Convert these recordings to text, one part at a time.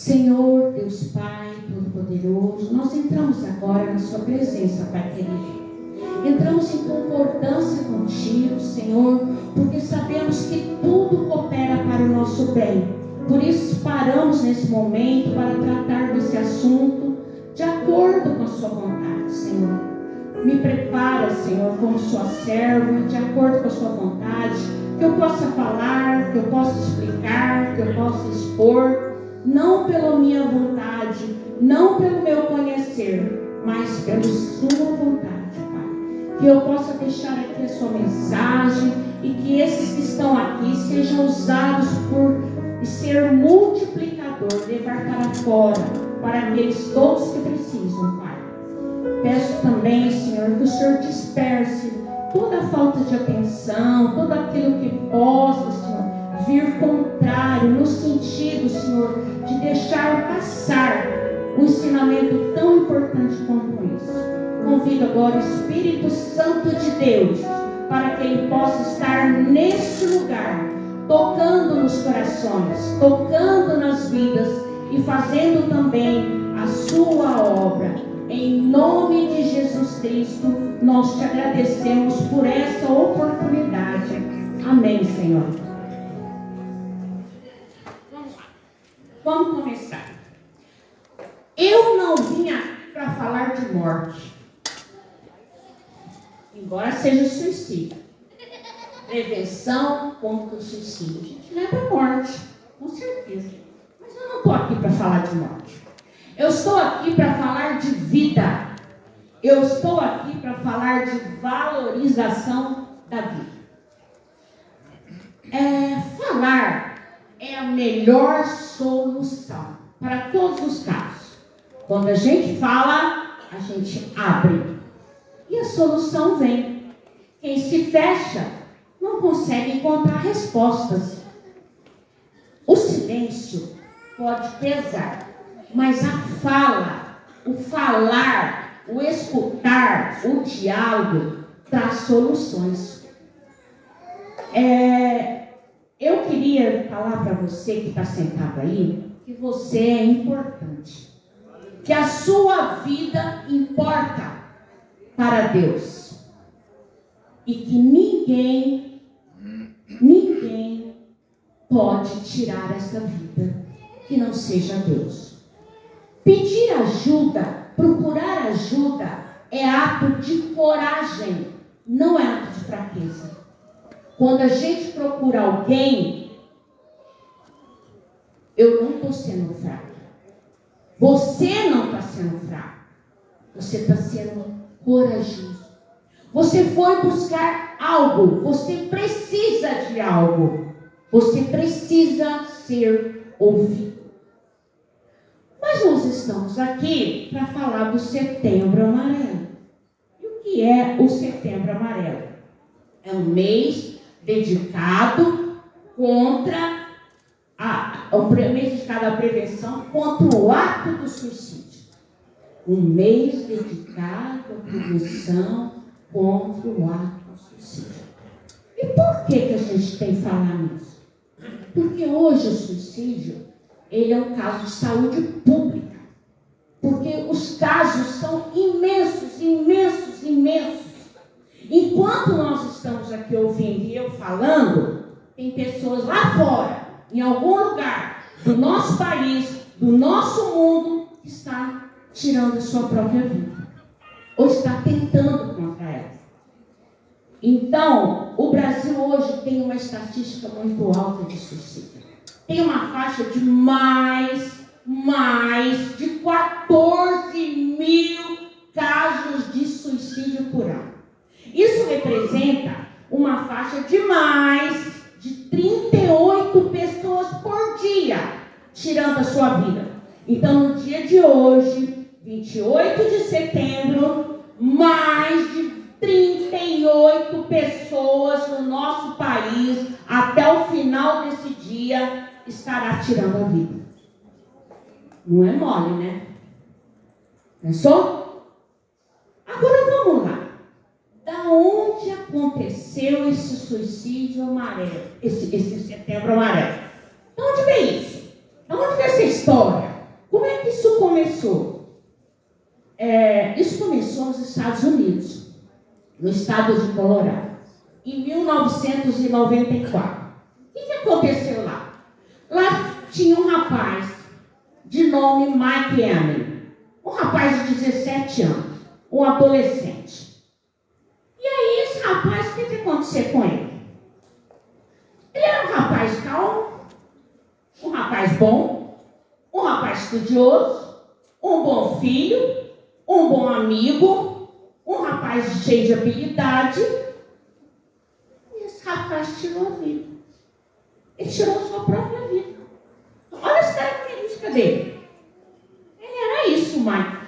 Senhor, Deus Pai Todo-Poderoso, nós entramos agora na sua presença, Pai querido. Entramos em concordância contigo, Senhor, porque sabemos que tudo coopera para o nosso bem. Por isso paramos nesse momento para tratar desse assunto de acordo com a sua vontade, Senhor. Me prepara, Senhor, como sua serva, de acordo com a sua vontade, que eu possa falar, que eu possa explicar, que eu possa expor, não pela minha vontade, não pelo meu conhecer, mas pela sua vontade, Pai. Que eu possa deixar aqui a sua mensagem e que esses que estão aqui sejam usados por ser multiplicador, levar para fora, para aqueles todos que precisam, Pai. Peço também, Senhor, que o Senhor disperse toda a falta de atenção, tudo aquilo que possa, Senhor, vir contrário, no sentido, Senhor, de deixar passar um ensinamento tão importante quanto esse. Convido agora o Espírito Santo de Deus para que Ele possa estar neste lugar, tocando nos corações, tocando nas vidas e fazendo também a sua obra. Em nome de Jesus Cristo, nós te agradecemos por essa oportunidade. Amém, Senhor. Vamos começar. Eu não vim aqui para falar de morte, embora seja suicídio. Prevenção contra o suicídio. A gente leva a morte, com certeza. Mas eu não estou aqui para falar de morte. Eu estou aqui para falar de vida. Eu estou aqui para falar de valorização da vida. Falar é a melhor solução para todos os casos. Quando a gente fala, a gente abre. E a solução vem. Quem se fecha não consegue encontrar respostas. O silêncio pode pesar, mas a fala, o falar, o escutar, o diálogo traz soluções. Eu queria falar para você que está sentado aí que você é importante, que a sua vida importa para Deus e que ninguém pode tirar essa vida que não seja Deus. Pedir ajuda, procurar ajuda é ato de coragem, não é ato de fraqueza. Quando a gente procura alguém, eu não estou sendo fraca. Você não está sendo fraco. Você está sendo corajoso. Você foi buscar algo. Você precisa de algo. Você precisa ser ouvido. Mas nós estamos aqui para falar do Setembro Amarelo. E o que é o Setembro Amarelo? É um mês dedicado à prevenção contra o ato do suicídio. Um mês dedicado à prevenção contra o ato do suicídio. E por que a gente tem que falar nisso? Porque hoje o suicídio, ele é um caso de saúde pública. Porque os casos são imensos, imensos, imensos. Enquanto nós estamos aqui ouvindo e eu falando, tem pessoas lá fora, em algum lugar do nosso país, do nosso mundo, que está tirando a sua própria vida. Ou está tentando contra ela. Então, o Brasil hoje tem uma estatística muito alta de suicídio. Tem uma faixa de mais de 14 mil casos de suicídio por ano. Isso representa uma faixa de mais de 38 pessoas por dia tirando a sua vida. Então, no dia de hoje, 28 de setembro, mais de 38 pessoas no nosso país, até o final desse dia, estará tirando a vida. Não é mole, né? Pensou? Agora vamos lá. Da onde aconteceu esse suicídio amarelo? Esse Setembro Amarelo? De onde veio isso? De onde veio essa história? começou? Isso começou nos Estados Unidos, no estado de Colorado, em 1994. O que aconteceu lá? Lá tinha um rapaz de nome Mike Emily, um rapaz de 17 anos, um adolescente. E aí esse rapaz, o que aconteceu com ele? Ele era um rapaz calmo, um rapaz bom, um rapaz estudioso, um bom filho, um bom amigo, um rapaz cheio de habilidade. E esse rapaz tirou a vida. Ele tirou a sua própria vida. Olha as características dele. Ele era isso, Mike.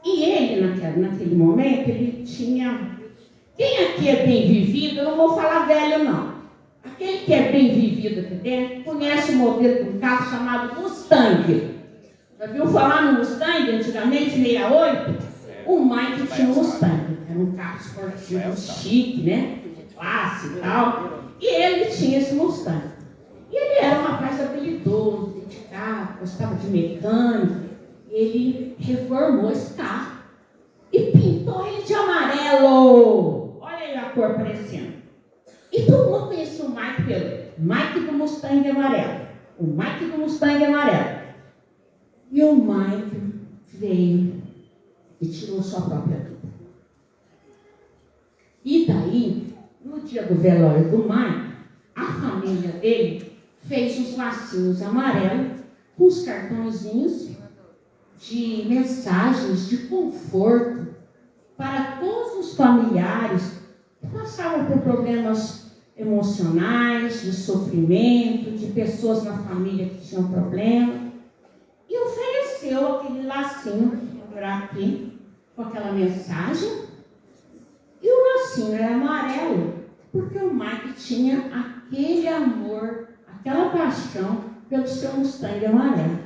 E ele, naquele momento, ele tinha... Quem aqui é bem vivido, eu não vou falar velho, não. Aquele que é bem vivido aqui dentro, conhece o modelo de um carro chamado Mustang. Já viu falar no Mustang, antigamente, 68? O Mike tinha um Mustang. Era um carro esportivo chique, né? Classe e tal. E ele tinha esse Mustang. E ele era um rapaz habilidoso, dedicado, gostava de mecânica. Ele reformou esse carro e pintou ele de amarelo. Olha aí a cor aparecendo. E todo mundo conhecia o Mike pelo Mike do Mustang amarelo. O Mike do Mustang amarelo. E o Mike veio e tirou sua própria vida. E daí, no dia do velório do Mike, a família dele fez uns lacinhos amarelos com os cartõezinhos de mensagens de conforto para todos os familiares que passavam por problemas emocionais, de sofrimento, de pessoas na família que tinham problema. E ofereceu aquele lacinho, vou segurar aqui, com aquela mensagem. E o lacinho era amarelo, porque o Mike tinha aquele amor, aquela paixão pelo seu Mustang amarelo.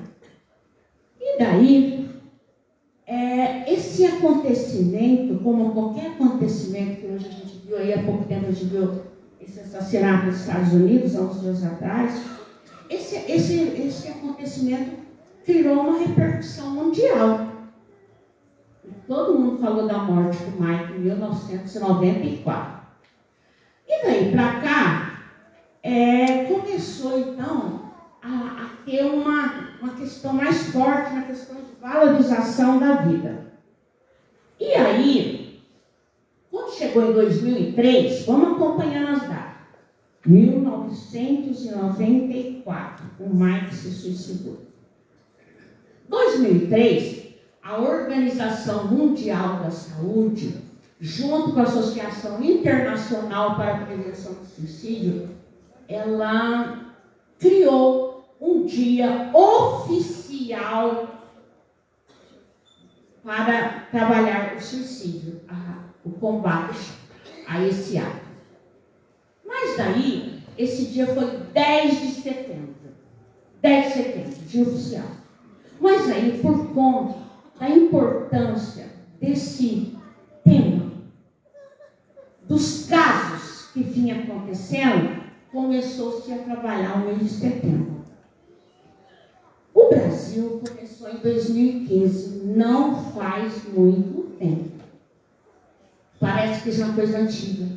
E daí, esse acontecimento, como qualquer acontecimento que hoje a gente viu aí, há pouco tempo a gente viu esse assassinato nos Estados Unidos, há uns dias atrás, esse acontecimento criou uma repercussão mundial. Todo mundo falou da morte do Mike em 1994. E daí para cá, começou então a ter uma questão mais forte na questão de valorização da vida. E aí, quando chegou em 2003, vamos acompanhando as datas. 1994, o Mike se suicidou. 2003, a Organização Mundial da Saúde, junto com a Associação Internacional para a Prevenção do Suicídio, ela criou um dia oficial para trabalhar o suicídio, o combate a esse ato. Mas daí, esse dia foi 10 de setembro. 10 de setembro, dia oficial. Mas aí, por conta da importância desse tema, dos casos que vinha acontecendo, começou-se a trabalhar o mês de setembro. O Brasil começou em 2015, não faz muito tempo. Parece que já é uma coisa antiga,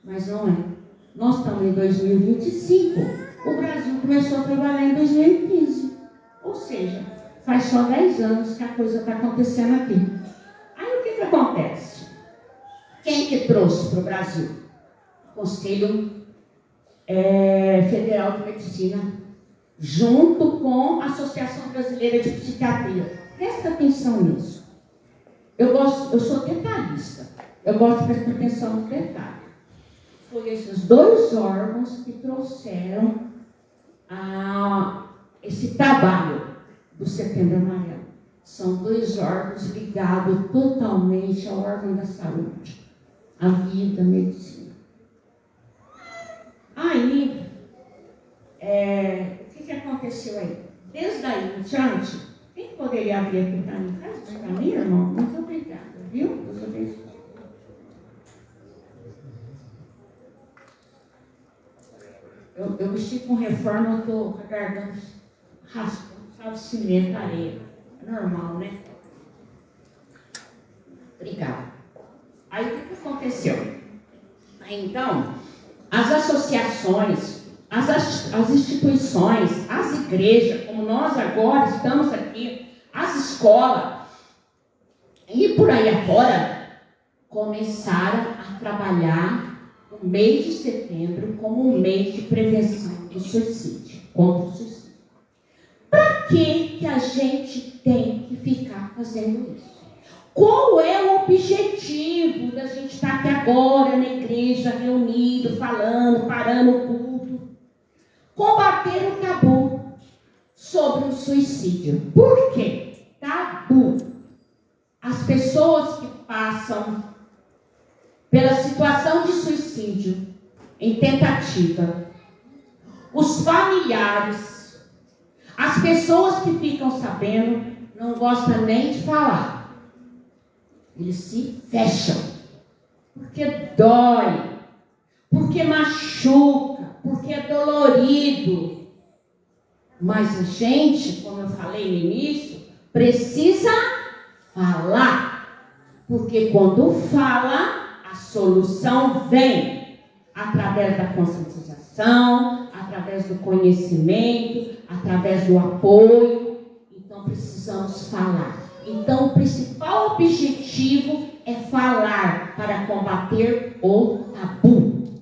mas não é. Nós estamos em 2025, o Brasil começou a trabalhar em 2015. Ou seja, faz só 10 anos que a coisa está acontecendo aqui. Aí o que acontece? Quem que trouxe para o Brasil? O Conselho Federal de Medicina, junto com a Associação Brasileira de Psiquiatria. Presta atenção nisso. Eu sou detalhista. Eu gosto de prestar atenção no detalhe. Foi esses dois órgãos que trouxeram esse trabalho do Setembro Amarelo. São dois órgãos ligados totalmente ao órgão da saúde, à vida, à medicina. Aí, o que aconteceu aí? Desde aí em diante, quem poderia abrir aqui para mim? Faz isso para mim, irmão? Muito obrigada, viu? Deus abençoe. Eu mexi com reforma, eu estou com a garganta raspando. sal de cimento, areia. É normal, né? Obrigada. Aí o que aconteceu? Então, as associações, as instituições, as igrejas, como nós agora estamos aqui, as escolas, e por aí afora, começaram a trabalhar o mês de setembro como um mês de prevenção do suicídio, contra o suicídio. Para que a gente tem que ficar fazendo isso? Qual é o objetivo da gente estar aqui agora na igreja, reunido, falando, parando o culto? Combater o tabu sobre o suicídio. Por quê? Tabu. As pessoas que passam pela situação de suicídio em tentativa, os familiares, as pessoas que ficam sabendo, não gostam nem de falar. Eles se fecham, porque dói, porque machuca, porque é dolorido. Mas a gente, como eu falei no início, precisa falar, porque quando fala, a solução vem através da conscientização, através do conhecimento, através do apoio. Então precisamos falar. Então, o principal objetivo é falar para combater o tabu.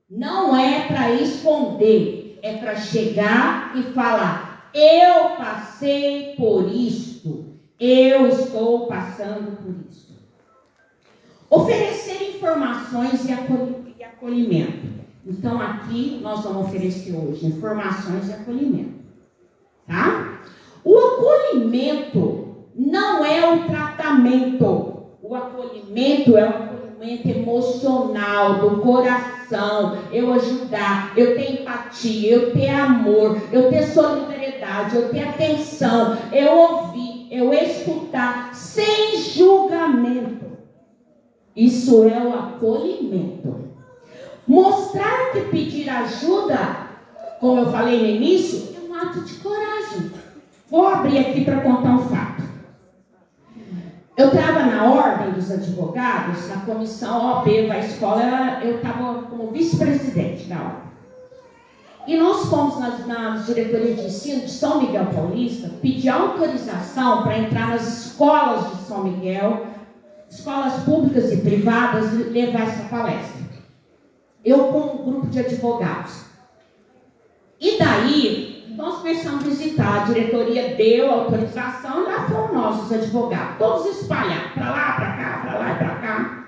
Não é para esconder, é para chegar e falar: eu passei por isto, eu estou passando por isto. Oferecer informações e acolhimento. Então, aqui nós vamos oferecer hoje informações e acolhimento. Tá? O acolhimento não é o tratamento. O acolhimento é o acolhimento emocional, do coração. Eu ajudar, eu ter empatia, eu ter amor, eu ter solidariedade, eu ter atenção, eu ouvir, eu escutar, sem julgamento. Isso é o acolhimento. Mostrar que pedir ajuda, como eu falei no início, é um ato de coragem. Vou abrir aqui para contar um fato. Eu estava na ordem dos advogados, na comissão OAB da escola, eu estava como vice-presidente da ordem. E nós fomos na diretoria de ensino de São Miguel Paulista pedir autorização para entrar nas escolas de São Miguel, escolas públicas e privadas, e levar essa palestra. Eu com um grupo de advogados. E daí, nós começamos a visitar, a diretoria deu autorização, e lá foram nós, os advogados, todos espalhados, para lá, para cá, para lá e para cá,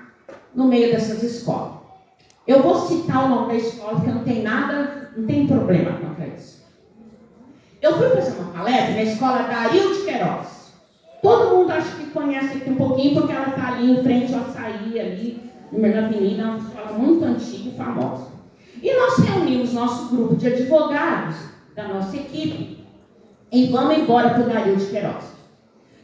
no meio dessas escolas. Eu vou citar o nome da escola, porque não tem nada, não tem problema contra isso. Eu fui fazer uma palestra na escola da Arilde Queiroz. Todo mundo acho que conhece aqui um pouquinho, porque ela está ali em frente ao Açaí, ali, na Avenida, é uma escola muito antiga e famosa. E nós reunimos nosso grupo de advogados, da nossa equipe, e vamos embora para o Dario de Queiroz.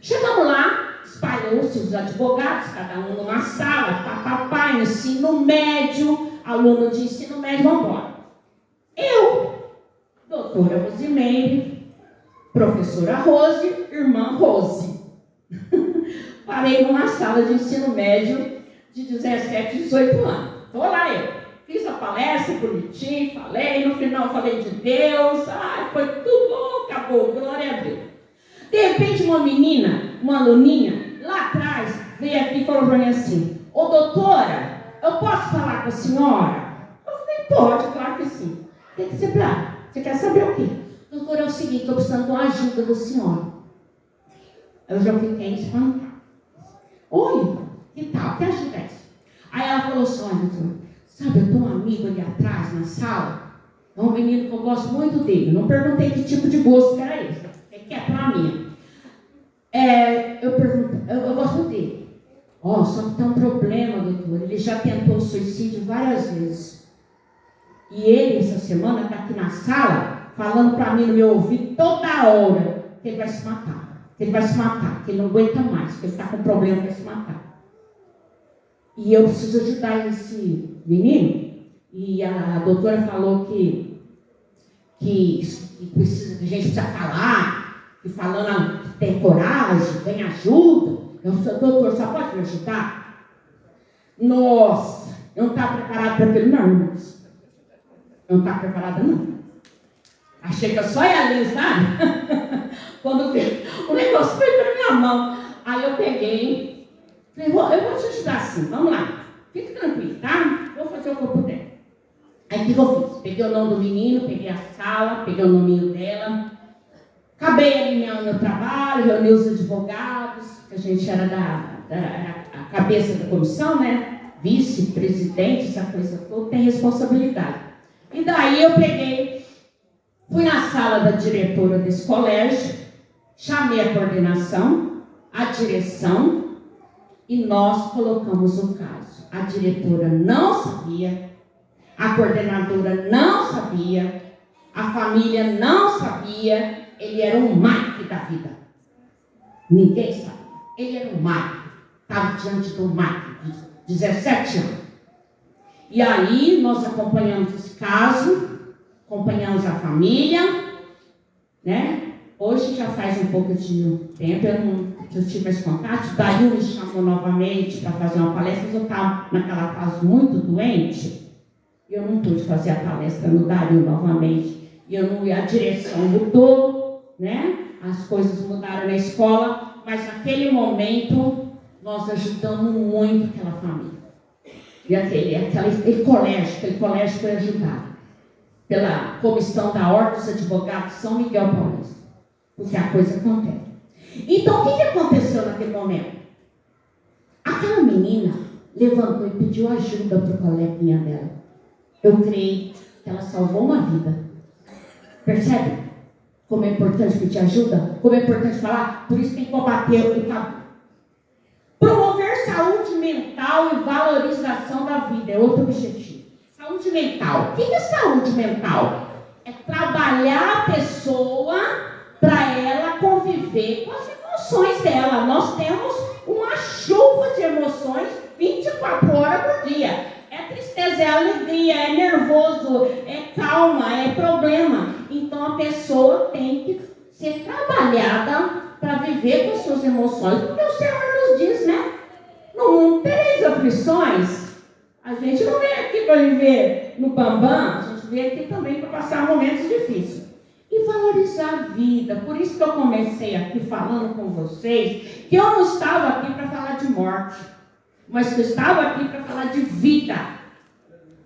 Chegamos lá, espalhou-se os advogados, cada um numa sala, papapá, ensino médio, aluno de ensino médio, vamos embora. Eu, doutora Rosimeire, professora Rose, irmã Rose. Parei numa sala de ensino médio de 17, 18 anos. Estou lá eu. Fiz a palestra bonitinho, falei, no final falei de Deus, foi tudo, acabou, glória a Deus. De repente uma menina, uma aluninha, lá atrás, veio aqui e falou para mim assim: ô doutora, eu posso falar com a senhora? Eu falei: pode, claro que sim. Tem que ser bravo. Você quer saber o quê? Doutora, é o seguinte, estou precisando de uma ajuda da senhora. Eu já fiquei espantada. Oi, que tal? Que ajuda é essa? Aí ela falou assim: olha, doutora, sabe, eu tenho um amigo ali atrás, na sala, é um menino que eu gosto muito dele. Não perguntei que tipo de gosto que era esse, que é pra mim. Eu gosto dele. Só que tem um problema, doutor, ele já tentou suicídio várias vezes. E ele, essa semana, está aqui na sala, falando para mim no meu ouvido toda hora que ele vai se matar, que ele vai se matar, que ele não aguenta mais, que ele está com problema para se matar. E eu preciso ajudar esse menino. E a doutora falou que a gente precisa falar, e falando que tem coragem, tem ajuda. Eu sou doutor, só pode me ajudar? Nossa, eu não estava preparada para aquilo, não, irmãos. Eu não estava preparada, não. Achei que eu só ia ali, sabe? Quando o negócio foi para minha mão. Aí eu peguei, falei, eu vou te ajudar assim, vamos lá. Fique tranquilo, tá? Vou fazer o que eu puder. Aí o que eu fiz? Peguei o nome do menino, peguei a sala, peguei o nominho dela. Acabei ali meu trabalho, reuni os advogados, que a gente era a cabeça da comissão, né? Vice-presidente, essa coisa toda, tem responsabilidade. E daí eu peguei, fui na sala da diretora desse colégio, chamei a coordenação, a direção, e nós colocamos o caso. A diretora não sabia, a coordenadora não sabia, a família não sabia. Ele era um Mike da vida. Ninguém sabia. Ele era um Mike. Estava diante do Mike, de 17 anos. E aí nós acompanhamos esse caso, acompanhamos a família, né? Hoje já faz um pouco de tempo, eu tive mais contato. Daí me chamou novamente para fazer uma palestra, mas eu estava naquela fase muito doente. Eu não pude fazer a palestra no Dario novamente. E a direção mudou, né? As coisas mudaram na escola, mas naquele momento nós ajudamos muito aquela família. E aquele colégio foi ajudado pela comissão da Ordem dos Advogados de São Miguel Paulista. Porque a coisa acontece. Então, o que aconteceu naquele momento? Aquela menina levantou e pediu ajuda para o coleguinha dela. Eu creio que ela salvou uma vida. Percebe? Como é importante pedir ajuda? Como é importante falar? Por isso tem que combater o tabu. Promover saúde mental e valorização da vida é outro objetivo. Saúde mental. O que é saúde mental? É trabalhar a pessoa para ela conviver com as emoções dela. Nós temos uma chuva de emoções 24 horas por dia. É tristeza, é alegria, é nervoso, é calma, é problema. Então a pessoa tem que ser trabalhada para viver com suas emoções. Porque o Senhor nos diz, né? No mundo tereis aflições. A gente não vem aqui para viver no bambam, a gente vem aqui também para passar momentos difíceis. E valorizar a vida. Por isso que eu comecei aqui falando com vocês que eu não estava aqui para falar de morte, mas que eu estava aqui para falar de vida,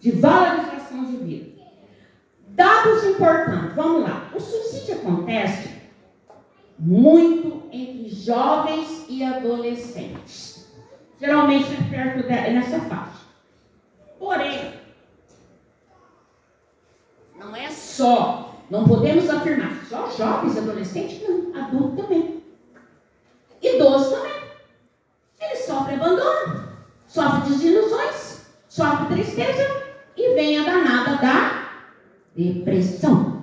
de valorização de vida. Dados importantes, vamos lá. O suicídio acontece muito entre jovens e adolescentes. Geralmente é perto nessa faixa. Porém, não é só, não podemos afirmar só jovens e adolescentes, não, adulto também. Idoso também. Ele sofre abandono, sofre desilusões, sofre tristeza e vem a danada da depressão,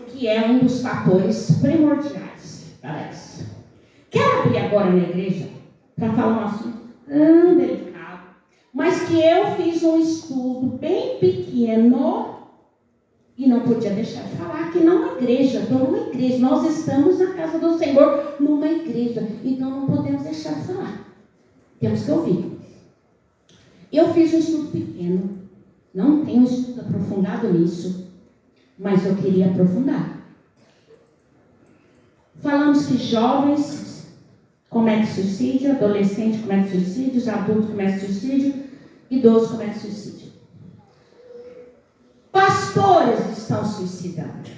que é um dos fatores primordiais para isso. Quero abrir agora na igreja para falar um assunto tão delicado, mas que eu fiz um estudo bem pequeno e não podia deixar de falar aqui numa igreja. Estou numa igreja, nós estamos na casa do Senhor, numa igreja, então não podemos deixar de falar. Temos que ouvir. Eu fiz um estudo pequeno, não tenho um estudo aprofundado nisso, mas eu queria aprofundar. Falamos que jovens cometem suicídio, adolescentes cometem suicídio, adultos cometem suicídio, idosos cometem suicídio. Pastores estão suicidando.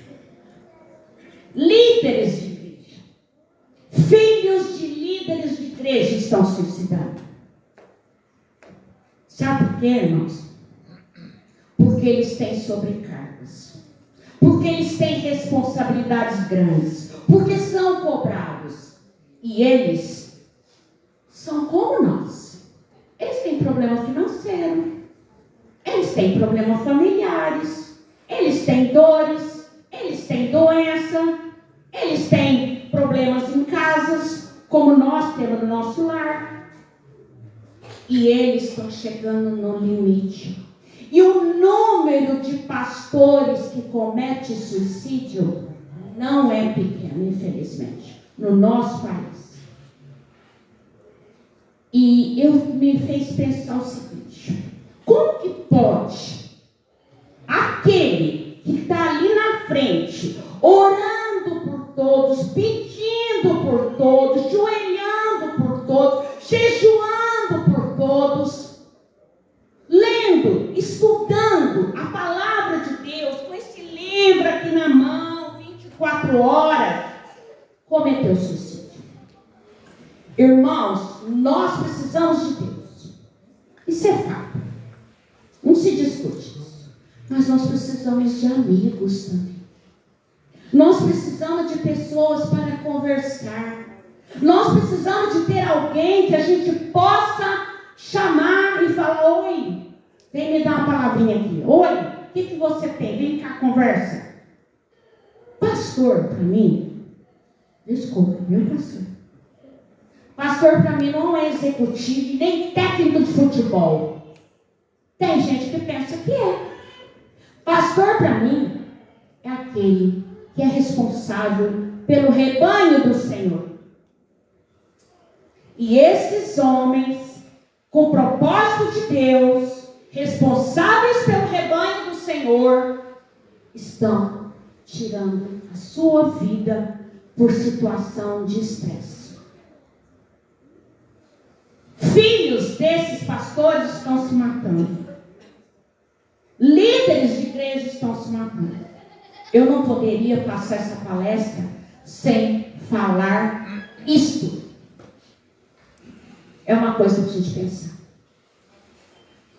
Líderes de igreja. Filhos de líderes de igreja estão suicidando. Sabe por quê, irmãos? Porque eles têm sobrecargas. Porque eles têm responsabilidades grandes. Porque são cobrados. E eles são como nós. Eles têm problema financeiro. Eles têm problemas familiares. Eles têm dores. Eles têm doença. Eles têm problemas em casas, como nós temos no nosso lar. E eles estão chegando no limite. E o número de pastores que cometem suicídio não é pequeno, infelizmente, no nosso país. E me fez pensar o seguinte: como que pode aquele que está ali na frente, orando por todos, pedindo por todos, joelhando por todos, jejuando por todos, lendo, estudando a palavra de Deus, com esse livro aqui na mão, 24 horas, cometeu suicídio? Irmãos, nós precisamos de Deus. Isso é fato. Não se discute isso. Mas nós precisamos de amigos também. Nós precisamos de pessoas para conversar. Nós precisamos de ter alguém que a gente possa chamar e falar: oi, vem me dar uma palavrinha aqui. Oi, o que você tem? Vem cá, conversa. Pastor, para mim, desculpa, meu pastor. Pastor, para mim, não é executivo, nem técnico de futebol. Tem gente que pensa que é. Pastor, para mim, é aquele que é responsável pelo rebanho do Senhor. E esses homens, com propósito de Deus, responsáveis pelo rebanho do Senhor, estão tirando a sua vida por situação de estresse. Filhos desses pastores estão se matando. Líderes de igreja estão se matando. Eu não poderia passar essa palestra sem falar isto. É uma coisa para a gente pensar.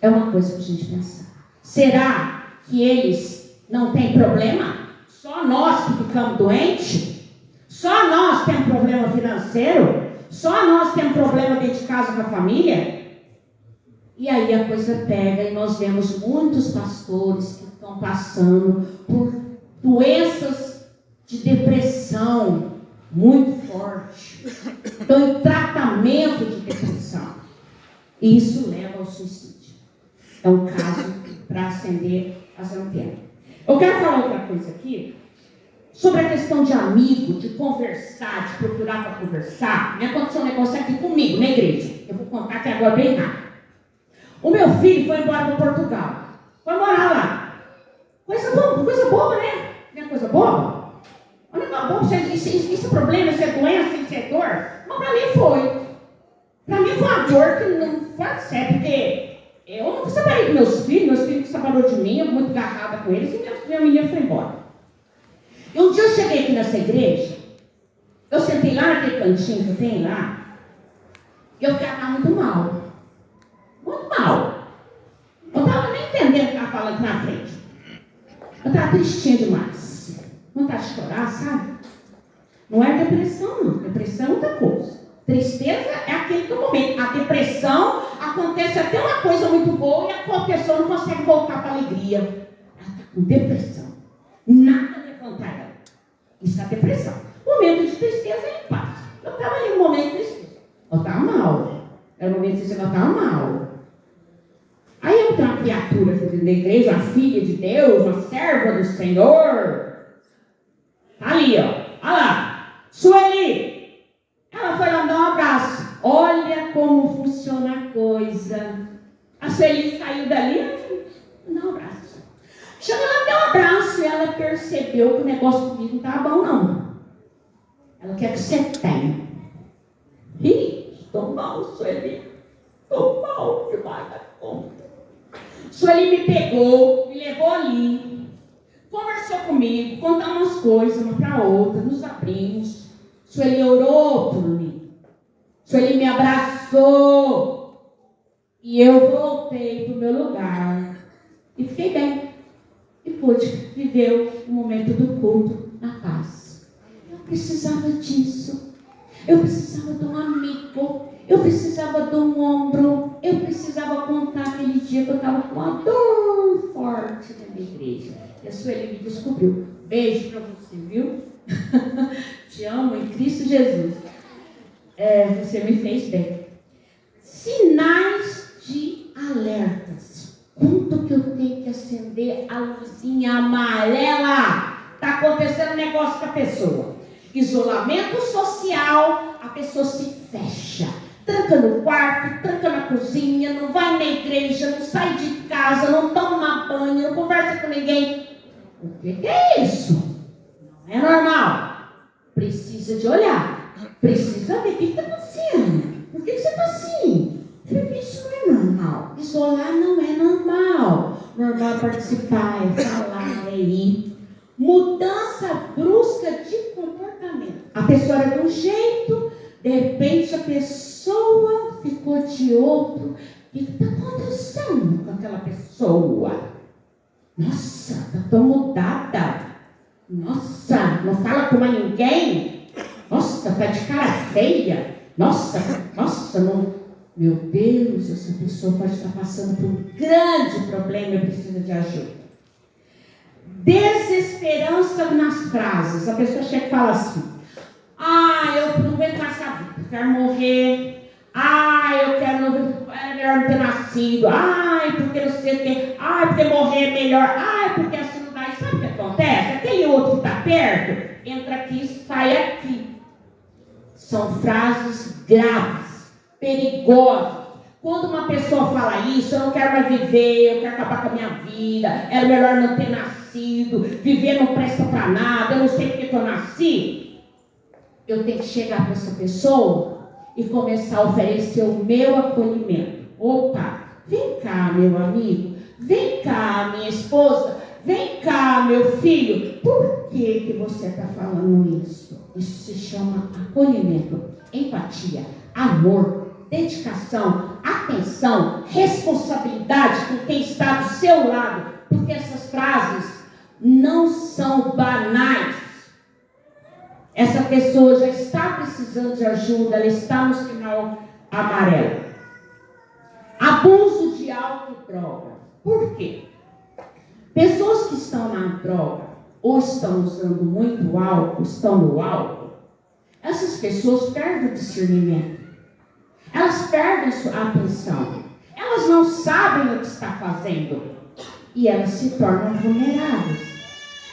É uma coisa para a gente pensar. Será que eles não têm problema? Só nós que ficamos doentes? Só nós temos problema financeiro? Só nós temos problema dentro de casa com a família? E aí a coisa pega e nós vemos muitos pastores que estão passando por doenças de depressão muito forte. Estão em tratamento de depressão. E isso leva ao suicídio. É um caso para acender as antenas. Eu quero falar outra coisa aqui. Sobre a questão de amigo, de conversar, de procurar para conversar. Me aconteceu um negócio aqui comigo, na igreja. Eu vou contar aqui agora bem rápido. O meu filho foi embora para Portugal. Foi morar lá. Coisa boba, né? Não é coisa boba? Olha que boba, isso é problema, isso é doença, isso é dor. Mas para mim foi. Para mim foi uma dor que não pode ser, porque eu não separei dos meus filhos se separou de mim, eu muito agarrada com eles, e minha menina foi embora. E um dia eu cheguei aqui nessa igreja, eu sentei lá naquele cantinho que tem lá, e eu ficava muito mal. Muito mal. Eu não estava nem entendendo o que estava falando aqui na frente. Eu estava tristinha demais. Vontade de chorar, sabe? Não é depressão, não. Depressão é outra coisa. Tristeza é aquele do momento. A depressão acontece até uma coisa muito boa e a pessoa não consegue voltar para a alegria. Ela está com depressão. Nada levantar ela. Isso é depressão. Momento de tristeza é paz. Eu estava ali no momento de tristeza. Eu estava mal. Era um momento de tristeza, eu estava mal. Aí eu tenho uma criatura aqui dentro da igreja, uma filha de Deus, uma serva do Senhor. Tá ali, ó. Olha lá. Sueli. Ela foi lá dar um abraço. Olha como funciona a coisa. A Sueli saiu dali e deu um abraço. Chegou lá, deu um abraço e ela percebeu que o negócio comigo não estava bom, não. Ela quer que você tenha. Ih, estou mal, Sueli. Estou mal demais da conta. Sueli me pegou, me levou ali, conversou comigo, contamos umas coisas, uma para outra, nos abrimos. Sueli orou por mim. Sueli me abraçou. E eu voltei para o meu lugar. E fiquei bem. E pude viver o momento do culto na paz. Eu precisava disso. Eu precisava de um amigo. Eu precisava de um ombro. Eu precisava contar aquele dia que eu estava com uma dor forte na minha igreja. E a Sueli me descobriu. Beijo para você, viu? Te amo em Cristo Jesus. Você me fez bem. Sinais de alertas. Quanto que eu tenho que acender a luzinha amarela está acontecendo um negócio com a pessoa. Isolamento social, a pessoa se fecha. Tranca no quarto, tranca na cozinha, não vai na igreja, não sai de casa, não toma banho, não conversa com ninguém. O que é isso? Não é normal. Precisa de olhar. Precisa ver o que está acontecendo. Por que você está assim? Porque isso não é normal. Isolar não é normal. Normal é participar, é falar, é ir. Mudança brusca de comportamento. A pessoa era de um jeito, de repente a pessoa ficou de outro. O que está acontecendo com aquela pessoa? Nossa, está tão mudada. Nossa, não fala com mais ninguém. Nossa, está de cara feia. Nossa, não. Meu Deus, essa pessoa pode estar passando por um grande problema e precisa de ajuda. Desesperança nas frases. A pessoa chega e fala assim: eu não aguento mais essa vida, eu quero morrer. É melhor não ter nascido. Porque não sei o quê. Porque morrer é melhor. Porque assim não dá. E sabe o que acontece? Aquele outro que está perto, entra aqui e sai aqui. São frases graves, perigosas. Quando uma pessoa fala isso: eu não quero mais viver, eu quero acabar com a minha vida, era melhor não ter nascido, viver não presta para nada, eu não sei porque que eu nasci. Eu tenho que chegar para essa pessoa e começar a oferecer o meu acolhimento. Opa, vem cá, meu amigo, vem cá, minha esposa, vem cá, meu filho. Por que você está falando isso? Isso se chama acolhimento, empatia, amor, dedicação, atenção, responsabilidade com quem está do seu lado. Porque essas frases não são banais. Essa pessoa já está precisando de ajuda, ela está no sinal amarelo. Abuso de álcool e droga. Por quê? Pessoas que estão na droga ou estão usando muito álcool, estão no álcool, essas pessoas perdem o discernimento. Elas perdem a atenção. Elas não sabem o que está fazendo. E elas se tornam vulneráveis.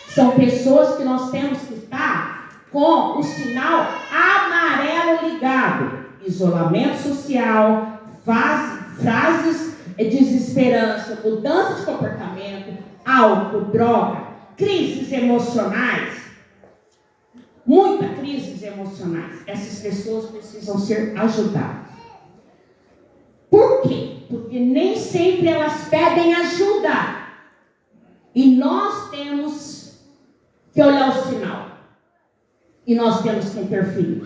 São pessoas que nós temos que estar com o sinal amarelo ligado. Isolamento social, frases de desesperança, mudança de comportamento, álcool, droga, crises emocionais. Muitas crises emocionais. Essas pessoas precisam ser ajudadas. Por quê? Porque nem sempre elas pedem ajuda. E nós temos que olhar o sinal. E nós temos que interferir.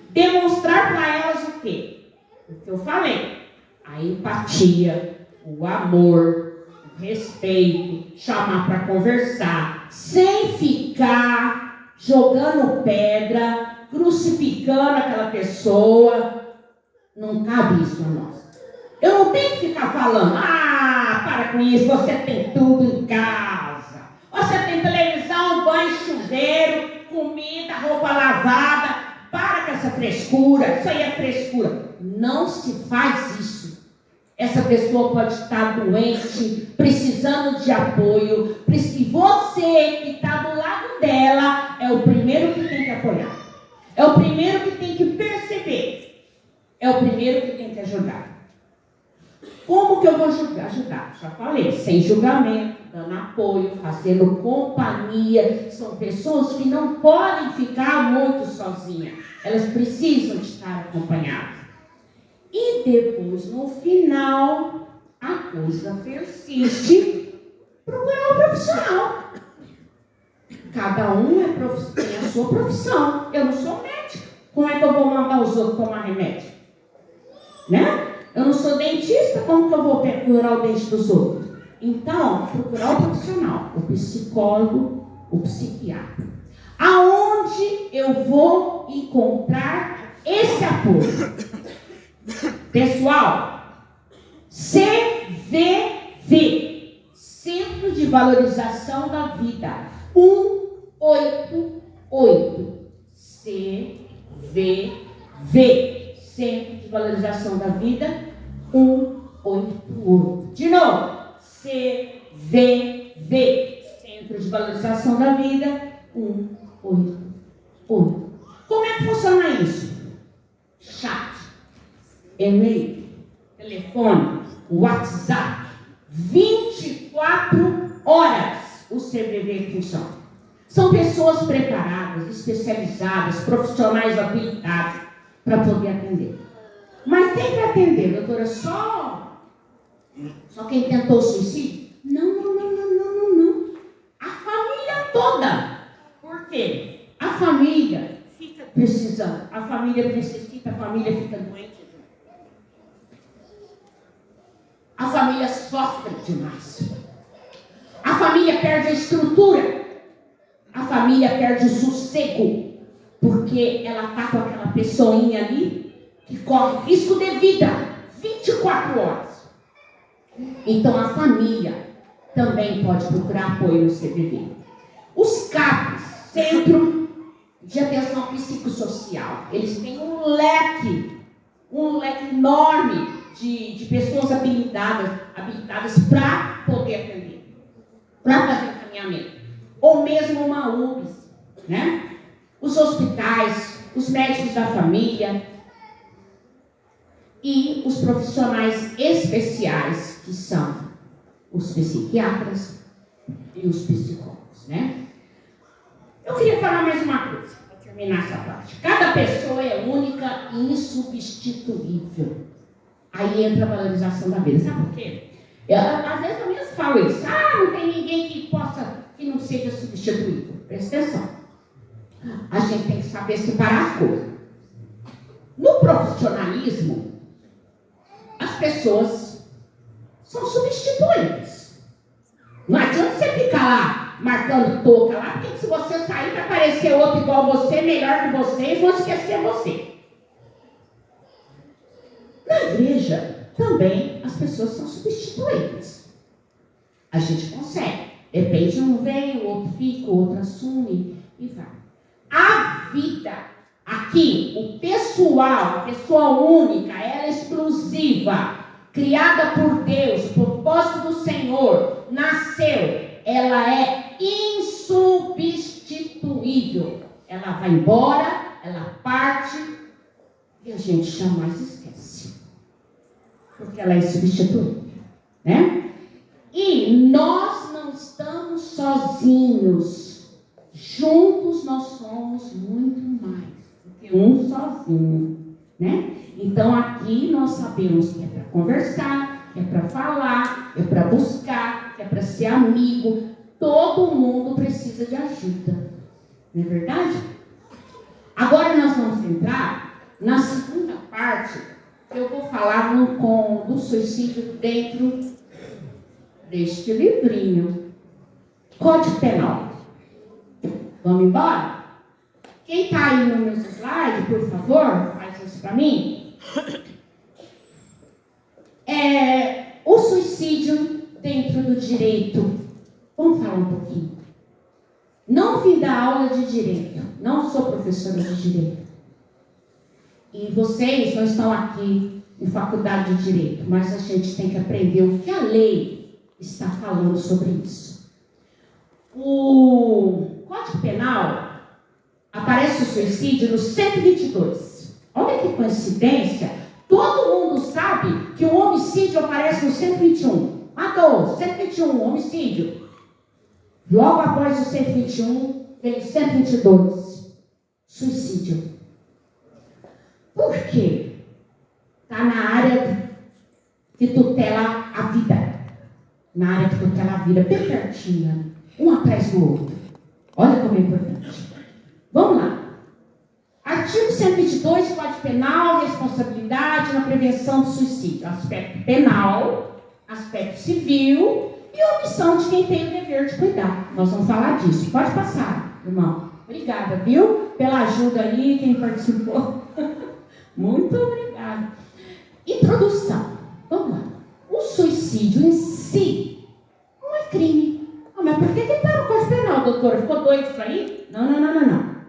Demonstrar para elas o quê? O que eu falei. A empatia, o amor, o respeito, chamar para conversar, sem ficar jogando pedra, crucificando aquela pessoa. Não cabe isso a nós. Eu não tenho que ficar falando: para com isso, você tem tudo em casa. Você tem televisão, banho, chuveiro, comida, roupa lavada. Para com essa frescura. Isso aí é frescura. Não se faz isso. Essa pessoa pode estar doente, precisando de apoio. E você que está do lado dela é o primeiro que tem que apoiar. É o primeiro que tem que perceber. É o primeiro que tem que ajudar. Como que eu vou ajudar? Já falei, sem julgamento, dando apoio, fazendo companhia. São pessoas que não podem ficar muito sozinhas. Elas precisam de estar acompanhadas. E depois, no final, a coisa persiste. Procurar um profissional. Cada um tem a sua profissão. Eu não sou médica. Como é que eu vou mandar os outros tomar remédio? Né? Eu não sou dentista, como que eu vou procurar o dente dos outros? Então, procurar o profissional, o psicólogo, o psiquiatra. Aonde eu vou encontrar esse apoio? Pessoal, CVV, Centro de Valorização da Vida, 188. CVV, Centro de Valorização da Vida, 188. De novo, CVV, Centro registro de valorização da vida, 188. Como é que funciona isso? Chat, e-mail, telefone, WhatsApp, 24 horas o CVV funciona. São pessoas preparadas, especializadas, profissionais habilitados para poder atender. Mas tem que atender, doutora, só quem tentou suicídio? Não. A família toda. Por quê? A família fica precisando, a família necessita, a família fica doente. A família sofre demais. A família perde a estrutura. A família perde o sossego. Porque ela está com aquela pessoinha ali que corre risco de vida 24 horas. Então a família também pode procurar apoio no CVV. Os CAPs, Centro de Atenção Psicossocial, eles têm um leque enorme de pessoas habilitadas para poder atender, para fazer encaminhamento. Ou mesmo uma UBS, né? Os hospitais, os médicos da família e os profissionais especiais, que são os psiquiatras e os psicólogos, né? Eu queria falar mais uma coisa, para terminar essa parte. Cada pessoa é única e insubstituível. Aí entra a valorização da vida. Sabe por quê? Às vezes eu mesmo falo isso. Não tem ninguém que não seja substituível. Presta atenção. A gente tem que saber separar as coisas. No profissionalismo, as pessoas são substituíveis. Não adianta você ficar lá marcando toca lá, porque se você sair vai aparecer outro igual você, melhor que você, e vão esquecer você. Na igreja, também as pessoas são substituíveis. A gente consegue. Depende, um vem, o outro fica, o outro assume e vai. A vida aqui, o pessoal, a pessoa única, ela é exclusiva, criada por Deus, propósito do Senhor, nasceu, ela é insubstituível. Ela vai embora, ela parte e a gente jamais esquece. Porque ela é insubstituível, né? E nós não estamos sozinhos. Juntos nós somos muito mais do que um sozinho, né? Então aqui nós sabemos que é para conversar, que é para falar, é para buscar, que é para ser amigo. Todo mundo precisa de ajuda, não é verdade? Agora nós vamos entrar na segunda parte. Eu vou falar do suicídio dentro deste livrinho. Código Penal. Vamos embora? Quem está aí no meu slide, por favor, faz isso para mim. O suicídio dentro do direito. Vamos falar um pouquinho. Não vim dar aula de direito. Não sou professora de direito. E vocês não estão aqui em faculdade de direito, mas a gente tem que aprender o que a lei está falando sobre isso. O Código Penal aparece o suicídio no 122. Olha que coincidência. Todo mundo sabe que o homicídio aparece no 121. Matou, 121, homicídio. Logo após o 121, vem o 122. Suicídio. Por quê? Está na área que tutela a vida. Na área que tutela a vida, bem pertinho, um atrás do outro. Olha como é importante. Vamos lá. Artigo 122 do Código Penal, responsabilidade na prevenção do suicídio. Aspecto penal, aspecto civil e omissão de quem tem o dever de cuidar. Nós vamos falar disso. Pode passar, irmão. Obrigada, viu? Pela ajuda aí, quem participou. Muito obrigada. Introdução. Vamos lá. O suicídio em si não é crime. Mas por que está no Código Penal, doutora? Ficou doido isso aí? Não.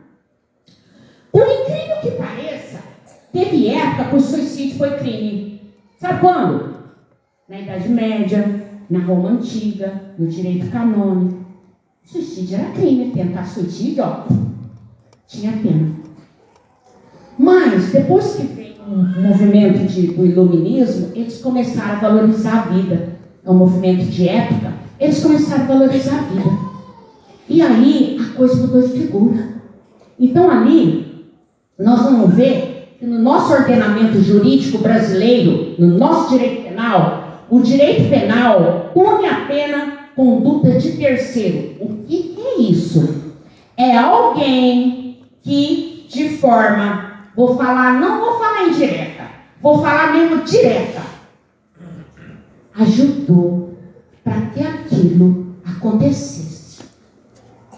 Por incrível que pareça, teve época que o suicídio foi crime. Sabe quando? Na Idade Média, na Roma Antiga, no direito canônico. Suicídio era crime, tentar suicídio, ó, tinha pena. Mas, depois que veio um movimento do iluminismo, eles começaram a valorizar a vida. É um movimento de época, eles começaram a valorizar a vida. E aí, a coisa mudou de figura. Então, ali, nós vamos ver que no nosso ordenamento jurídico brasileiro, no nosso direito penal, o direito penal pune a pena conduta de terceiro. O que é isso? É alguém que, de forma, não vou falar indireta, vou falar mesmo direta, ajudou para que aquilo acontecesse.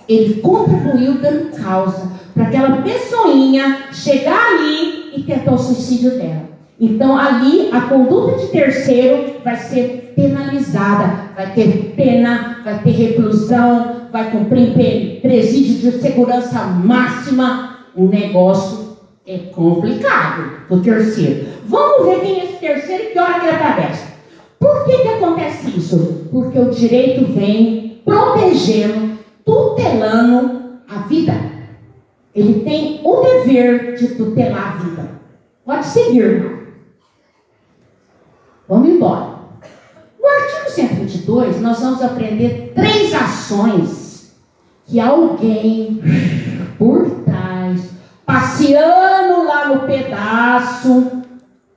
Ele contribuiu dando causa para aquela pessoinha chegar ali e tentar o suicídio dela. Então ali a conduta de terceiro vai ser penalizada, vai ter pena, vai ter reclusão, vai cumprir presídio de segurança máxima. O negócio é complicado o terceiro. Vamos ver quem é esse terceiro e que hora que ele atravessa. Por que acontece isso? Porque o direito vem protegendo, tutelando a vida. Ele tem o dever de tutelar a vida. Pode seguir, irmão. Vamos embora. No artigo 122, nós vamos aprender 3 ações que alguém por trás, passeando lá no pedaço,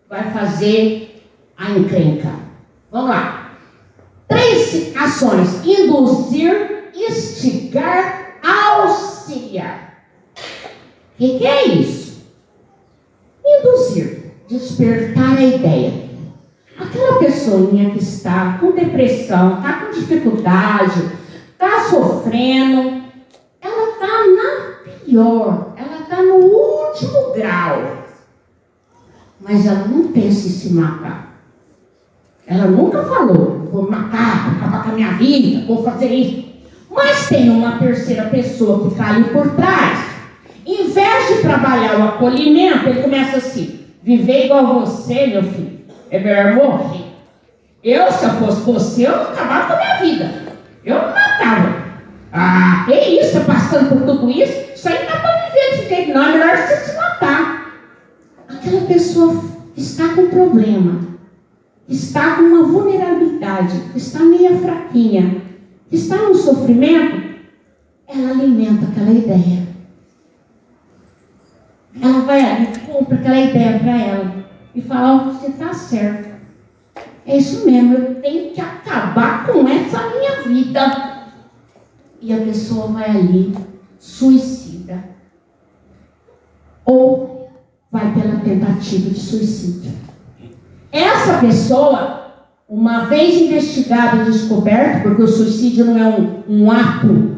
vai fazer a encrenca. Vamos lá. 3 ações: induzir, instigar, auxiliar. O que é isso? Induzir, despertar a ideia. Aquela pessoinha que está com depressão, está com dificuldade, está sofrendo, ela está na pior, ela está no último grau. Mas ela não pensa em se matar. Ela nunca falou, vou me matar, vou acabar com a minha vida, vou fazer isso. Mas tem uma terceira pessoa que está ali por trás. Em vez de trabalhar o acolhimento, ele começa assim: viver igual a você, meu filho, é melhor morrer. Se eu fosse você, eu acabava com a minha vida. Eu me matava. Ah, que isso? Você passando por tudo isso? Isso aí não dá para viver desse jeito, não. É melhor você se matar. Aquela pessoa está com problema, está com uma vulnerabilidade, está meio fraquinha, está no sofrimento, ela alimenta aquela ideia. Ela vai ali, compra aquela ideia para ela e fala: você está certo. É isso mesmo, eu tenho que acabar com essa minha vida. E a pessoa vai ali, suicida. Ou vai pela tentativa de suicídio. Essa pessoa, uma vez investigado e descoberto, porque o suicídio não é um ato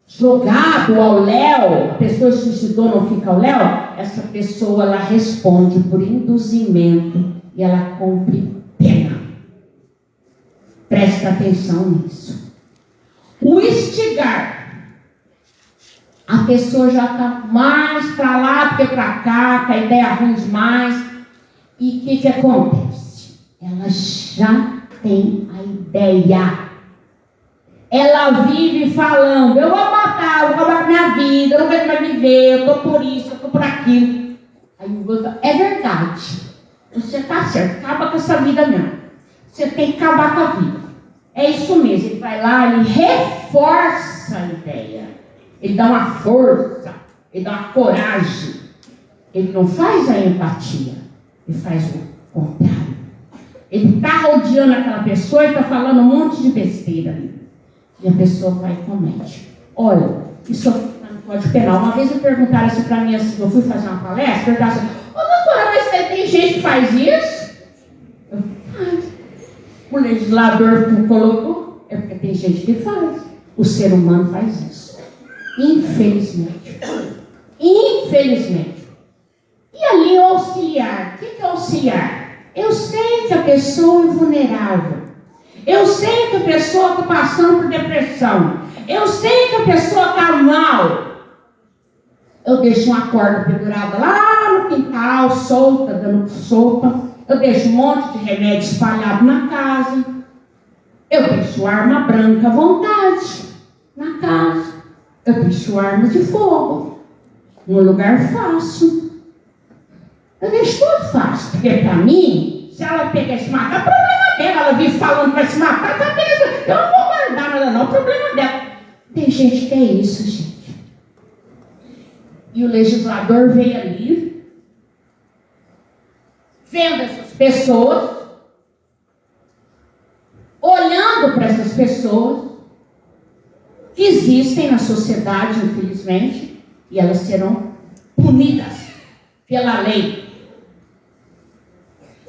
jogado ao léu, a pessoa se suicidou, não fica ao léu, essa pessoa ela responde por induzimento e ela cumpre pena. Presta atenção nisso. O instigar, a pessoa já está mais para lá do que para cá, com a ideia ruim demais. E o que acontece? Ela já tem a ideia. Ela vive falando: eu vou matar, eu vou acabar com a minha vida, eu não quero mais viver, eu estou por isso, eu estou por aquilo. Aí o outro: é verdade, você está certo, acaba com essa vida mesmo. Você tem que acabar com a vida. É isso mesmo, ele vai lá, ele reforça a ideia. Ele dá uma força, ele dá uma coragem. Ele não faz a empatia, ele faz o contrário. Ele está rodeando aquela pessoa e está falando um monte de besteira ali. E a pessoa vai e comete. Olha, isso está no Código Penal. Uma vez me perguntaram assim para mim, assim, eu fui fazer uma palestra, perguntaram assim: ô doutora, mas tem gente que faz isso? Eu falei: o legislador colocou, é porque tem gente que faz. O ser humano faz isso. Infelizmente. Infelizmente. E ali auxiliar. O que é auxiliar? Eu sei que a pessoa é vulnerável. Eu sei que a pessoa está passando por depressão. Eu sei que a pessoa está mal. Eu deixo uma corda pendurada lá no quintal, solta, dando solta. Eu deixo um monte de remédio espalhado na casa. Eu deixo arma branca à vontade. na casa. Eu deixo arma de fogo. Num lugar fácil. Eu deixo tudo fácil. Porque para mim, se ela pegar e se matar, problema dela. Ela vive falando que vai se matar, tá beleza. Eu não vou guardar nada não, problema dela. Tem gente que é isso, gente. E o legislador veio ali, vendo essas pessoas, olhando para essas pessoas que existem na sociedade, infelizmente, e elas serão punidas pela lei.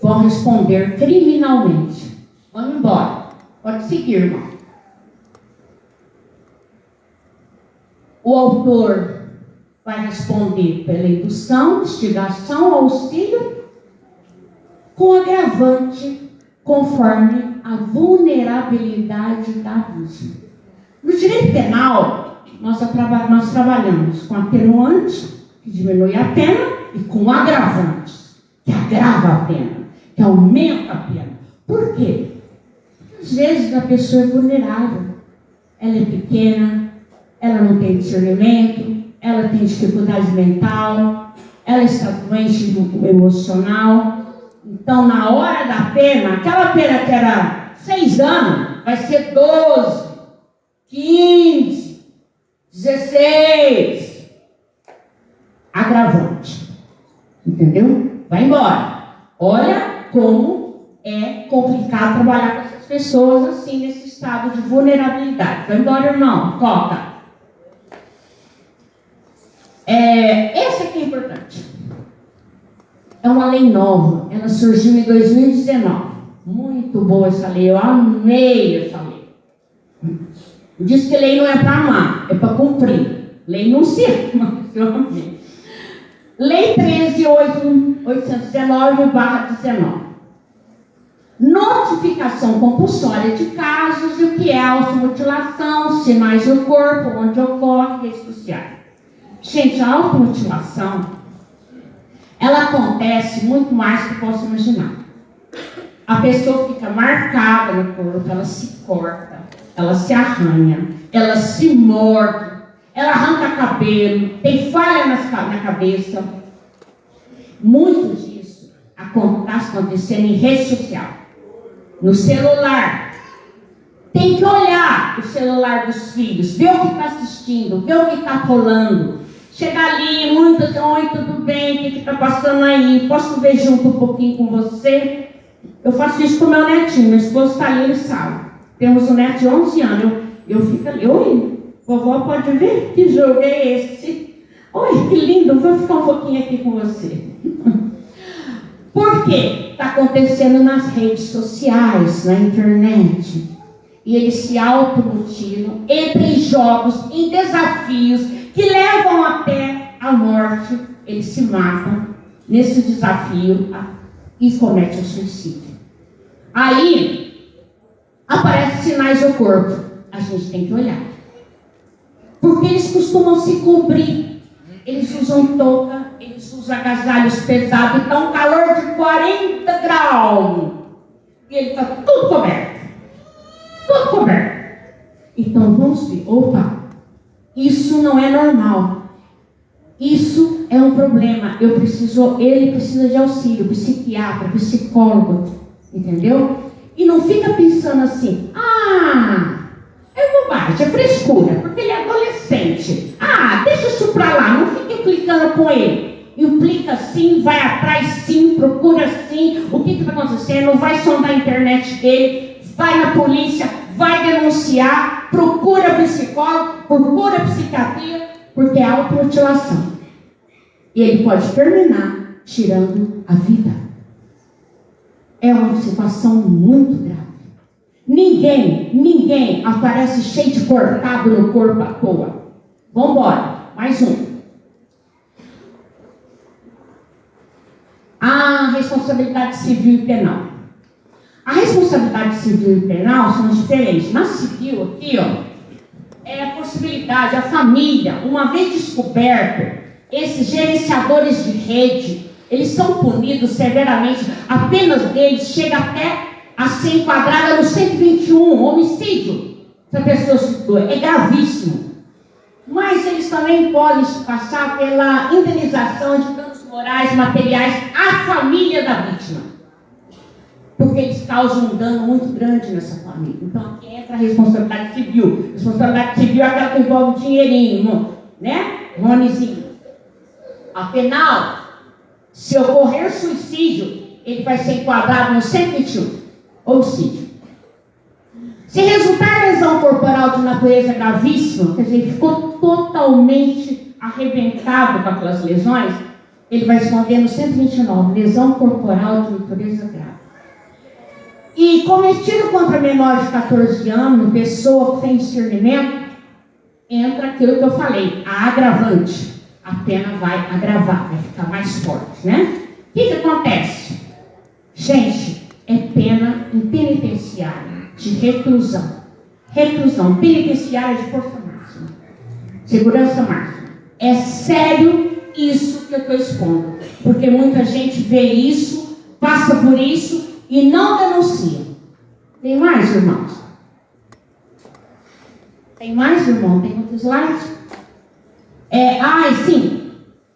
Vão responder criminalmente. Vamos embora. Pode seguir, irmão. O autor vai responder pela indução, instigação, auxílio, com agravante, conforme a vulnerabilidade da vítima. No direito penal, nós trabalhamos com atenuante, que diminui a pena, e com agravante, que agrava a pena, que aumenta a pena. Por quê? Porque às vezes a pessoa é vulnerável. Ela é pequena, ela não tem discernimento, ela tem dificuldade mental, ela está doente emocional. Então, na hora da pena, aquela pena que era 6 anos, vai ser 12, 15, 16. Agravante. Entendeu? Vai embora. Olha como é complicado trabalhar com essas pessoas assim, nesse estado de vulnerabilidade. Vai embora, irmão. Toca. Essa aqui é importante. É uma lei nova. Ela surgiu em 2019. Muito boa essa lei. Eu amei essa lei. Diz que lei não é para amar, é para cumprir. Lei não se ama, eu amei. Lei 13.819/19. Notificação compulsória de casos de o que é automutilação, sinais do corpo, onde ocorre, redes sociais. Gente, a automutilação, ela acontece muito mais do que eu posso imaginar. A pessoa fica marcada no corpo, ela se corta, ela se arranha, ela se morde, ela arranca cabelo, tem falha na cabeça. Muito disso está acontecendo em rede social, no celular. Tem que olhar o celular dos filhos, ver o que está assistindo, ver o que está rolando. Chegar ali, oi, tudo bem, o que está passando aí? Posso ver junto um pouquinho com você? Eu faço isso com o meu netinho, meu esposo está ali, ele sabe. Temos um neto de 11 anos, eu fico ali, oi, vovó pode ver? Que jogo é esse? Oi, que lindo, vou ficar um pouquinho aqui com você. Por quê? Está acontecendo nas redes sociais, na internet. E eles se automutilam, entram em jogos, em desafios, que levam até a morte. Eles se matam nesse desafio e cometem o suicídio. Aí, aparecem sinais do corpo. A gente tem que olhar. Porque eles costumam se cobrir. Eles usam touca, eles usam agasalhos pesados. Está um calor de 40 graus. E ele está tudo coberto. Tudo coberto. Então vamos ver. Opa, isso não é normal. Isso é um problema. Ele precisa de auxílio, psiquiatra, psicólogo. Entendeu? E não fica pensando assim, é bobagem, é frescura, porque ele é adolescente. Deixa isso pra lá, não fique clicando com ele. Implica sim, vai atrás sim, procura sim, o que está acontecendo, vai sondar a internet dele, vai na polícia, vai denunciar, procura psicólogo, procura psiquiatria, porque é automutilação. E ele pode terminar tirando a vida. É uma situação muito grave. Ninguém aparece cheio de cortado no corpo à toa. Vamos embora, mais um. A responsabilidade civil e penal. A responsabilidade civil e penal são diferentes. Na civil, aqui, é a possibilidade, a família, uma vez descoberto, esses gerenciadores de rede, eles são punidos severamente. A pena deles chega até a ser enquadrada no 121, homicídio. Essa pessoa é gravíssimo. Mas eles também podem passar pela indenização de danos morais, materiais à família da vítima. Porque eles causam um dano muito grande nessa família. Então aqui entra a responsabilidade civil. Responsabilidade civil é aquela que envolve dinheirinho, né? Ronezinho. Afinal, se ocorrer suicídio, ele vai ser enquadrado no 121, homicídio. Se resultar lesão corporal de natureza gravíssima, quer dizer, ele ficou totalmente arrebentado com aquelas lesões, ele vai responder no 129, lesão corporal de natureza grave. E cometido contra menor de 14 anos, pessoa que tem discernimento, entra aquilo que eu falei, a agravante. A pena vai agravar, vai ficar mais forte, né? O que acontece? Gente, é pena em penitenciária de reclusão. Reclusão penitenciária de força máxima. Segurança máxima. É sério isso que eu estou expondo. Porque muita gente vê isso, passa por isso e não denuncia. Tem mais, irmãos? Tem mais, irmão? Tem outros slides? Sim.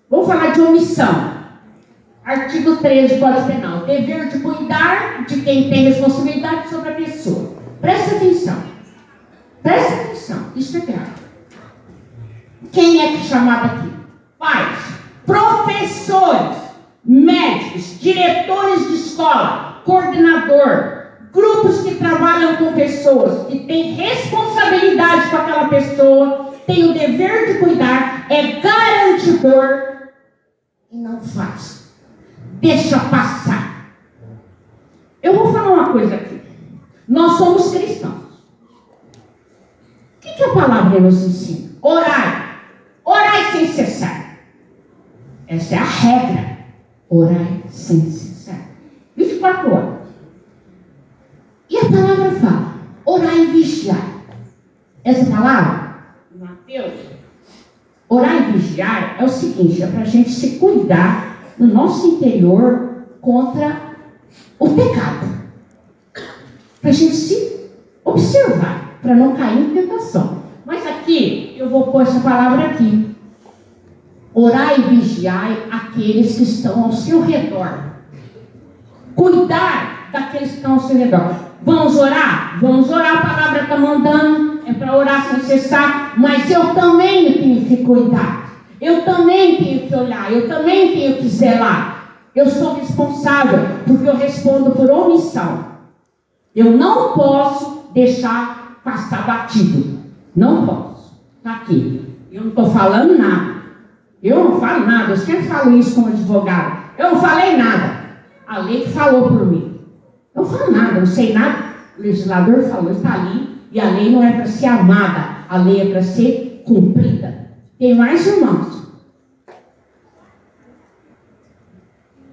Vamos falar de omissão. Artigo 13 do Código Penal. Dever de cuidar de quem tem responsabilidade sobre a pessoa. Presta atenção. Presta atenção. Isso é grave. Quem é que é chamado aqui? Pais, professores, médicos, diretores de escola, coordenador, grupos que trabalham com pessoas, que têm responsabilidade com aquela pessoa, tem o dever de cuidar, é garantidor e não faz. Deixa passar. Eu vou falar uma coisa aqui. Nós somos cristãos. O que a palavra nos ensina? Orai. Orai sem cessar. Essa é a regra. Orai sem cessar. 24 horas. E a palavra fala, orai e vigiar. Essa palavra, Mateus, orar e vigiar é o seguinte, é para a gente se cuidar no nosso interior contra o pecado. Para a gente se observar, para não cair em tentação. Mas aqui, eu vou pôr essa palavra aqui. Orar e vigiar aqueles que estão ao seu redor. Cuidar daqueles que estão ao seu redor. Vamos orar? Vamos orar, a palavra está mandando. É para orar sem cessar, mas eu também tenho que cuidar, eu também tenho que olhar, eu também tenho que zelar. Eu sou responsável, porque eu respondo por omissão. Eu não posso deixar passar batido. Não posso. Está aqui. Eu não estou falando nada. Eu não falo nada. Eu sempre falo isso como advogado. Eu não falei nada. A lei que falou por mim. Eu não falo nada, eu não sei nada. O legislador falou, está ali. E a lei não é para ser amada, a lei é para ser cumprida. Tem mais, irmãos?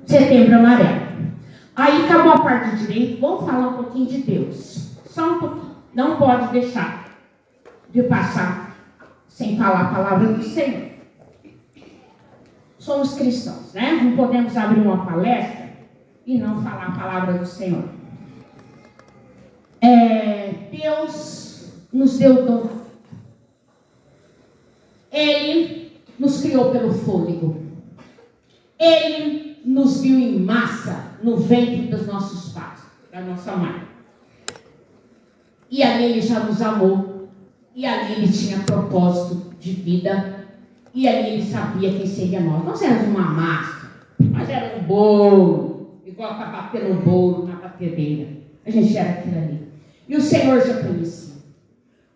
Setembro Amarelo. Aí acabou a parte de direito, vamos falar um pouquinho de Deus. Só um pouquinho. Não pode deixar de passar sem falar a palavra do Senhor. Somos cristãos, né? Não podemos abrir uma palestra e não falar a palavra do Senhor. Deus nos deu dom. Ele nos criou pelo fôlego. Ele nos viu em massa no ventre dos nossos pais, da nossa mãe. E ali ele já nos amou. E ali ele tinha propósito de vida. E ali ele sabia quem seria nós. Nós éramos uma massa. Nós éramos um bolo. Igual para bater no bolo, na batedeira. A gente era aquilo ali. E o Senhor já conhecia.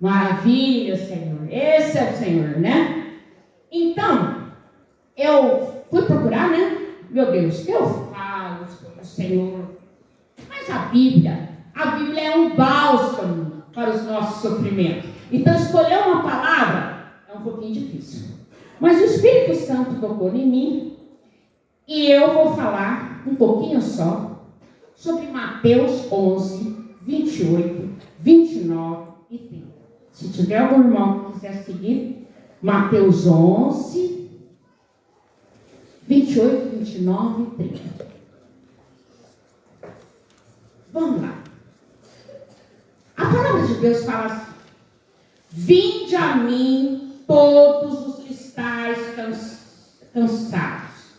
Maravilha, Senhor. Esse é o Senhor, né? Então, eu fui procurar, né? Meu Deus, eu falo sobre o Senhor. Mas a Bíblia é um bálsamo para os nossos sofrimentos. Então, escolher uma palavra é um pouquinho difícil. Mas o Espírito Santo tocou em mim. E eu vou falar um pouquinho só sobre Mateus 11, 28, 29 e 30. Se tiver algum irmão que quiser seguir, Mateus 11, 28, 29 e 30. Vamos lá. A palavra de Deus fala assim: Vinde a mim todos os que estáis cansados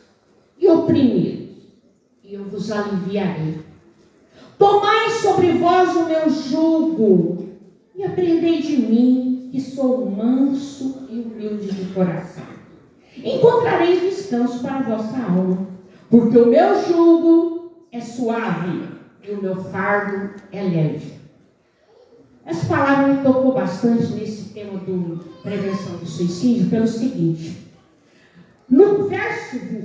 e oprimidos, e eu vos aliviarei. Tomai sobre vós o meu jugo e aprendei de mim, que sou manso e humilde de coração. Encontrareis descanso para a vossa alma, porque o meu jugo é suave e o meu fardo é leve. Essa palavra me tocou bastante nesse tema do prevenção do suicídio pelo seguinte: no versículo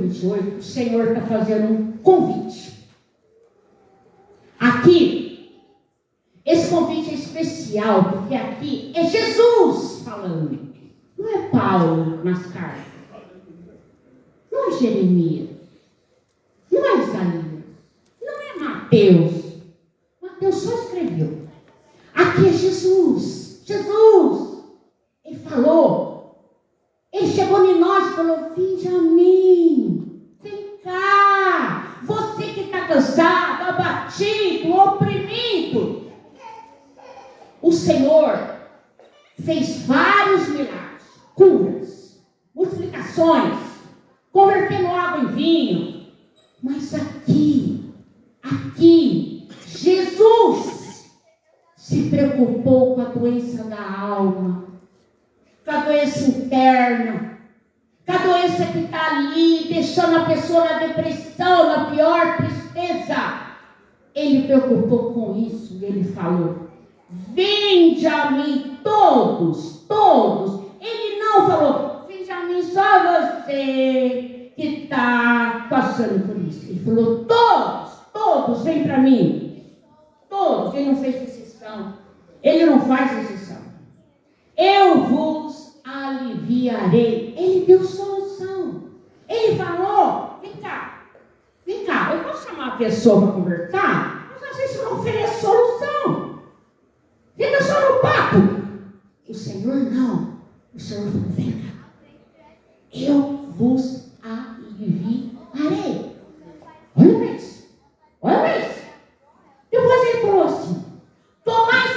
28, o Senhor está fazendo um convite. Aqui, esse convite é especial, porque aqui é Jesus falando. Não é Paulo nas cartas. Não é Jeremias. Não é Isaías. Não é Mateus. Mateus só escreveu. Aqui é Jesus. Jesus. Ele falou. Ele chegou em nós e falou: vinde a mim. Vem cá. Você que está cansado, abatido, oprimido. O Senhor fez vários milagres, curas, multiplicações, convertendo água em vinho. Mas aqui, Jesus se preocupou com a doença da alma, com a doença interna, com a doença que está ali, deixando a pessoa na depressão, na pior tristeza. Ele preocupou com isso e ele falou: vinde a mim todos. Ele não falou: vinde a mim só você que está passando por isso. Ele falou: todos, vem para mim. Todos. Ele não fez exceção. Ele não faz exceção. Eu vos aliviarei. Ele deu solução. Ele falou: vem cá. Eu posso chamar a pessoa para conversar? Mas às vezes eu não ofereço solução. Fica só no papo. O Senhor não. O Senhor falou: vem cá. Eu vos aliviarei. Olha isso. Depois ele falou assim: tomai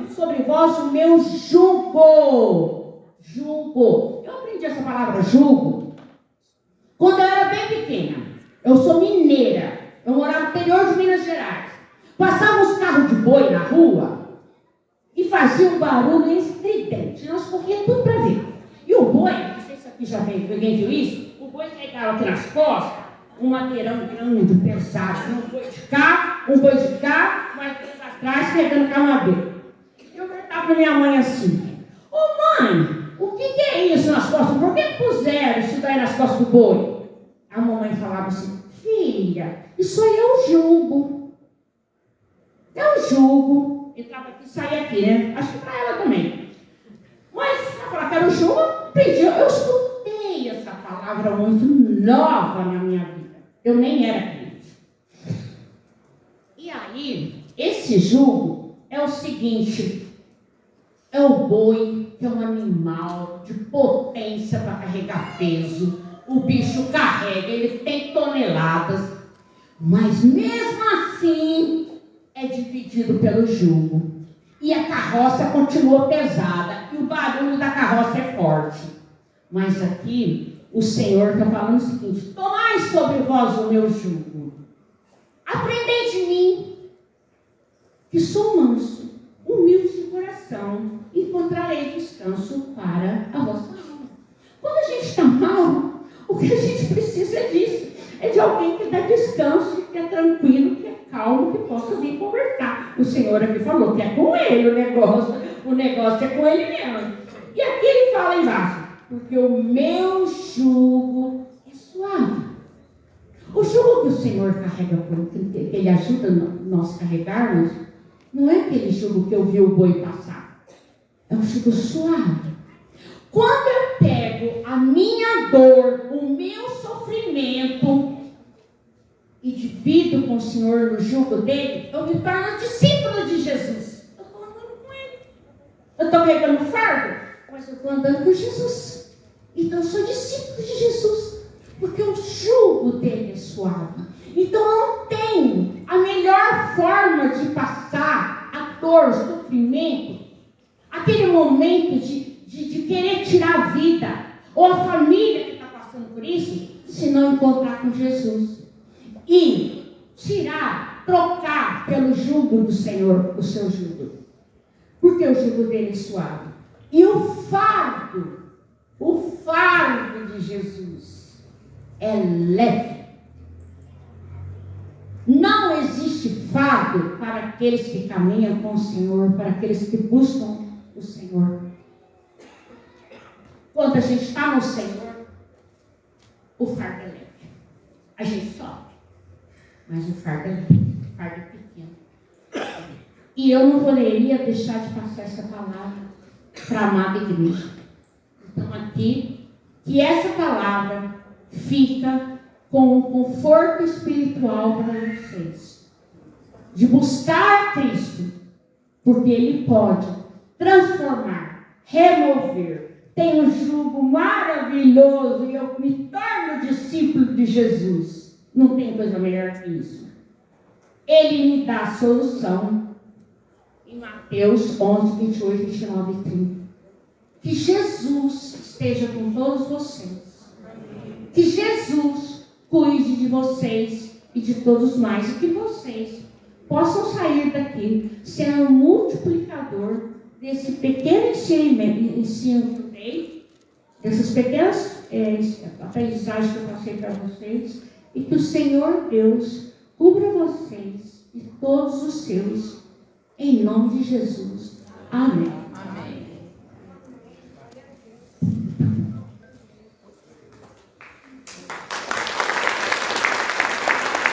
sobre vós o meu jugo. Eu aprendi essa palavra jugo quando eu era bem pequena. Eu sou mineira. Eu morava no interior de Minas Gerais. Passava os carros de boi na rua e fazia um barulho estridente. Nós corríamos tudo para ver. E o boi, não sei se aqui já veio, alguém viu isso? O boi pegava aqui nas costas um madeirão grande, pesado. Um boi de cá, mais três atrás, pegando com a madeira. Eu perguntava para minha mãe assim: ô mãe, o que é isso nas costas? Por que puseram isso daí nas costas do boi? A mamãe falava assim: filha, isso aí é o jugo. Entrava aqui e saía aqui, né? Acho que para ela também. Mas, para falar que era o jugo, eu escutei essa palavra muito nova na minha vida. Eu nem era crente. E aí, esse jugo é o seguinte: é o boi, que é um animal de potência para carregar peso. O bicho carrega, ele tem toneladas, mas mesmo assim é dividido pelo jugo. E a carroça continua pesada, e o barulho da carroça é forte. Mas aqui o Senhor está falando o seguinte: tomai sobre vós o meu jugo. Aprendei de mim, que sou manso, humilde de coração, e encontrarei descanso para a vossa alma. Quando a gente está mal, o que a gente precisa é disso. É de alguém que dá descanso, que é tranquilo, que é calmo, que possa vir conversar. O Senhor aqui falou que é com ele o negócio é com ele mesmo. E aqui ele fala embaixo: porque o meu jugo é suave. O jugo que o Senhor carrega, que ele ajuda nós carregarmos, não é aquele jugo que eu vi o boi passar. É um jugo suave. Quando eu pego a minha dor, o meu sofrimento e divido com o Senhor no jugo dele, eu me torno discípulo de Jesus. Eu estou andando com ele. Eu estou pegando fardo, mas eu estou andando com Jesus. Então eu sou discípulo de Jesus, porque o jugo dele é suave. Então não tem a melhor forma de passar a dor, o sofrimento, de Jesus e trocar pelo jugo do Senhor o seu jugo. Porque o jugo dele é suave. E o fardo de Jesus é leve. Não existe fardo para aqueles que caminham com o Senhor, para aqueles que buscam o Senhor. Quando a gente está no Senhor, o fardo é leve. A gente sofre, mas o fardo é leve, o fardo é pequeno. E eu não poderia deixar de passar essa palavra para a amada igreja. Então aqui, que essa palavra fica com um conforto espiritual para vocês. De buscar Cristo, porque Ele pode transformar, remover. Tem um jugo maravilhoso e eu me torno discípulo de Jesus. Não tem coisa melhor que isso. Ele me dá a solução em Mateus 11, 28, 29 e 30. Que Jesus esteja com todos vocês. Que Jesus cuide de vocês e de todos mais. E que vocês possam sair daqui sendo um multiplicador desse pequeno ensino que eu dei, dessas pequenas aprendizagens que eu passei para vocês. E que o Senhor Deus cubra vocês e todos os seus. Em nome de Jesus. Amém. Amém.